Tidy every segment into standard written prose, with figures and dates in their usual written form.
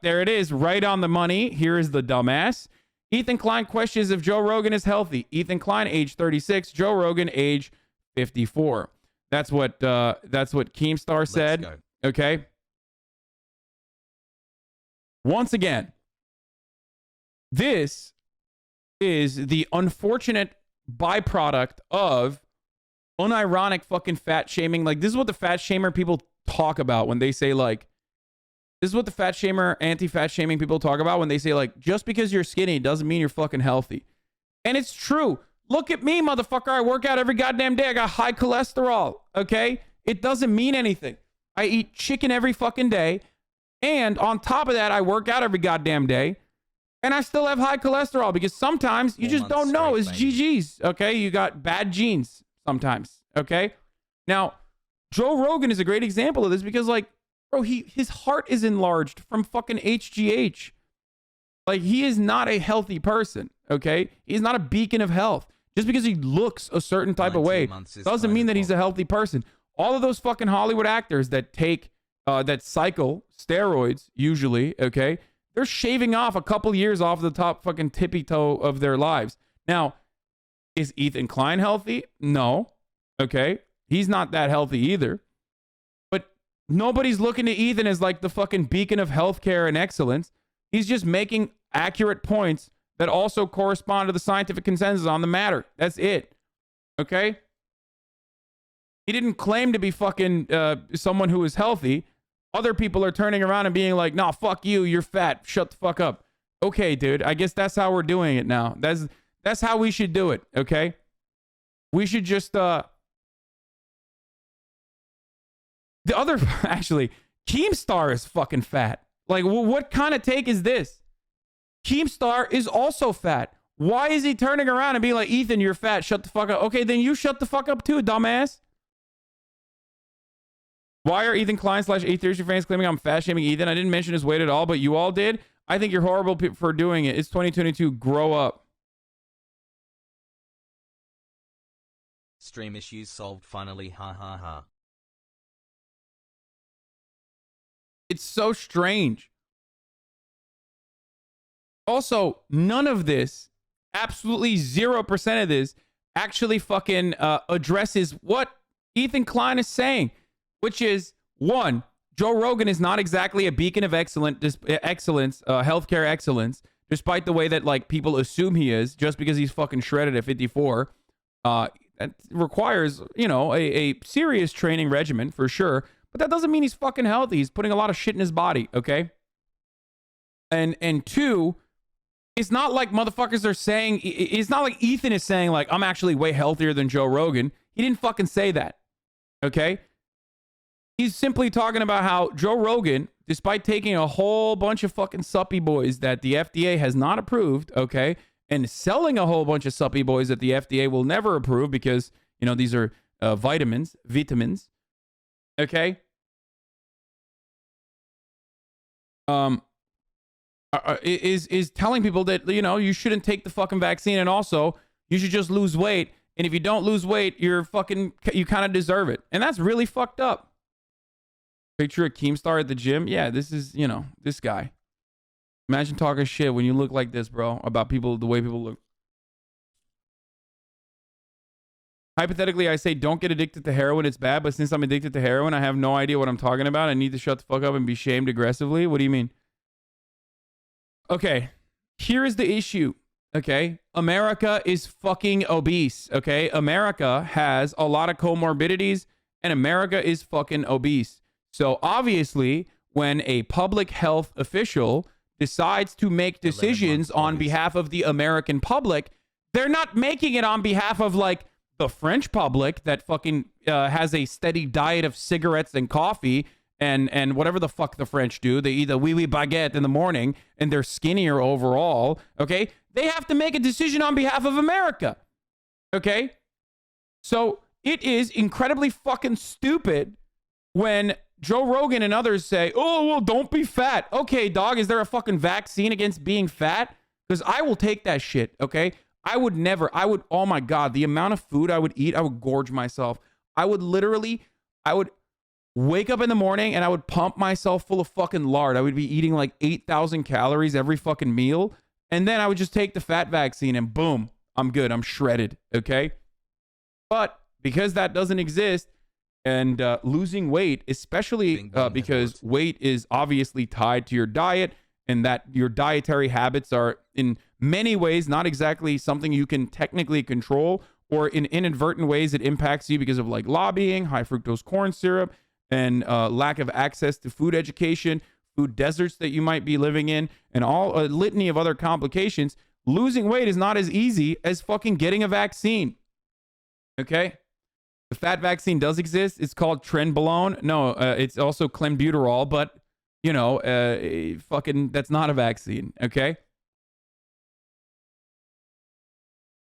There it is, right on the money. Here is the dumbass. Ethan Klein questions if Joe Rogan is healthy. Ethan Klein, age 36. Joe Rogan, age 54. That's what Keemstar said. Okay. Once again, this is the unfortunate byproduct of unironic fucking fat shaming. Like, this is what the fat shamer people talk about when they say, like, this is what the fat shamer, anti-fat shaming people talk about when they say, like, just because you're skinny doesn't mean you're fucking healthy. And it's true. Look at me, motherfucker. I work out every goddamn day. I got high cholesterol, okay? It doesn't mean anything. I eat chicken every fucking day. And on top of that, I work out every goddamn day. And I still have high cholesterol because sometimes you just don't know. It's GG's, okay? You got bad genes sometimes, okay? Now, Joe Rogan is a great example of this because, like, bro, his heart is enlarged from fucking HGH. Like, he is not a healthy person, okay? He's not a beacon of health. Just because he looks a certain type of way doesn't mean that he's a healthy person. All of those fucking Hollywood actors that take, that cycle steroids, usually, okay? They're shaving off a couple years off the top fucking tippy toe of their lives. Now, is Ethan Klein healthy? No, okay? He's not that healthy either. Nobody's looking to Ethan as like the fucking beacon of healthcare and excellence. He's just making accurate points that also correspond to the scientific consensus on the matter. That's it. Okay? He didn't claim to be fucking someone who is healthy. Other people are turning around and being like, nah, fuck you, you're fat. Shut the fuck up. Okay, dude. I guess that's how we're doing it now. That's how we should do it, okay? We should just the other, actually, Keemstar is fucking fat. Like, what kind of take is this? Keemstar is also fat. Why is he turning around and being like, Ethan, you're fat, shut the fuck up? Okay, then you shut the fuck up too, dumbass. Why are Ethan Klein / A30 fans claiming I'm fat shaming Ethan? I didn't mention his weight at all, but you all did. I think you're horrible for doing it. It's 2022. Grow up. Stream issues solved finally. Ha ha ha. It's so strange. Also, none of this, absolutely 0% of this, actually fucking addresses what Ethan Klein is saying, which is, one, Joe Rogan is not exactly a beacon of excellence, healthcare excellence, despite the way that, like, people assume he is, just because he's fucking shredded at 54. That requires, you know, a serious training regimen for sure. But that doesn't mean he's fucking healthy. He's putting a lot of shit in his body, okay? And two, it's not like motherfuckers are saying, it's not like Ethan is saying, like, I'm actually way healthier than Joe Rogan. He didn't fucking say that, okay? He's simply talking about how Joe Rogan, despite taking a whole bunch of fucking suppy boys that the FDA has not approved, okay, and selling a whole bunch of suppy boys that the FDA will never approve because, you know, these are vitamins, okay? Is telling people that, you know, you shouldn't take the fucking vaccine, and also you should just lose weight, and if you don't lose weight, you kind of deserve it. And that's really fucked up. Picture of Keemstar at the gym. Yeah, this is, you know, this guy. Imagine talking shit when you look like this, bro, about people, the way people look. Hypothetically, I say don't get addicted to heroin. It's bad, but since I'm addicted to heroin, I have no idea what I'm talking about. I need to shut the fuck up and be shamed aggressively. What do you mean? Okay, here is the issue. Okay, America is fucking obese. Okay, America has a lot of comorbidities, and America is fucking obese. So obviously, when a public health official decides to make decisions on behalf of the American public, they're not making it on behalf of, like, the French public that fucking has a steady diet of cigarettes and coffee and whatever the fuck the French do. They eat a wee baguette in the morning and they're skinnier overall. Okay, they have to make a decision on behalf of America. Okay, so it is incredibly fucking stupid when Joe Rogan and others say, oh, well, don't be fat. Okay, dog, is there a fucking vaccine against being fat? Because I will take that shit, okay? I would, oh my God, the amount of food I would eat, I would gorge myself. I would wake up in the morning and I would pump myself full of fucking lard. I would be eating like 8,000 calories every fucking meal. And then I would just take the fat vaccine and boom, I'm good. I'm shredded. Okay. But because that doesn't exist, and losing weight, especially because weight is obviously tied to your diet, and that your dietary habits are in many ways not exactly something you can technically control, or in inadvertent ways it impacts you because of like lobbying, high fructose corn syrup, and lack of access to food education, food deserts that you might be living in, and all a litany of other complications. Losing weight is not as easy as fucking getting a vaccine. Okay? The fat vaccine does exist. It's called Trenbolone. No, it's also clenbuterol, but you know, fucking that's not a vaccine. Okay.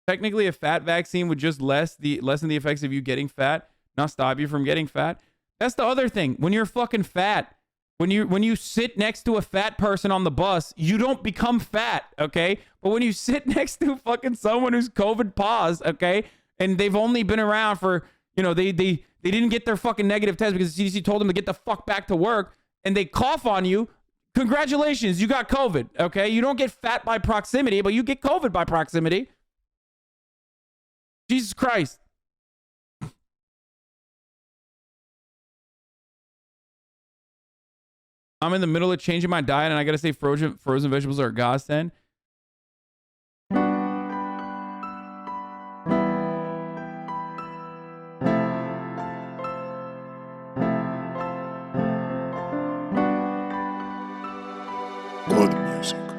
Technically, a fat vaccine would just lessen the effects of you getting fat, not stop you from getting fat. That's the other thing. When you're fucking fat, when you sit next to a fat person on the bus, you don't become fat. Okay. But when you sit next to fucking someone who's COVID paused, okay, and they've only been around for, you know, they didn't get their fucking negative test because the CDC told them to get the fuck back to work, and they cough on you. Congratulations, you got COVID. Okay, you don't get fat by proximity, but you get COVID by proximity. Jesus Christ. I'm in the middle of changing my diet, and I gotta say frozen vegetables are a godsend. Good music.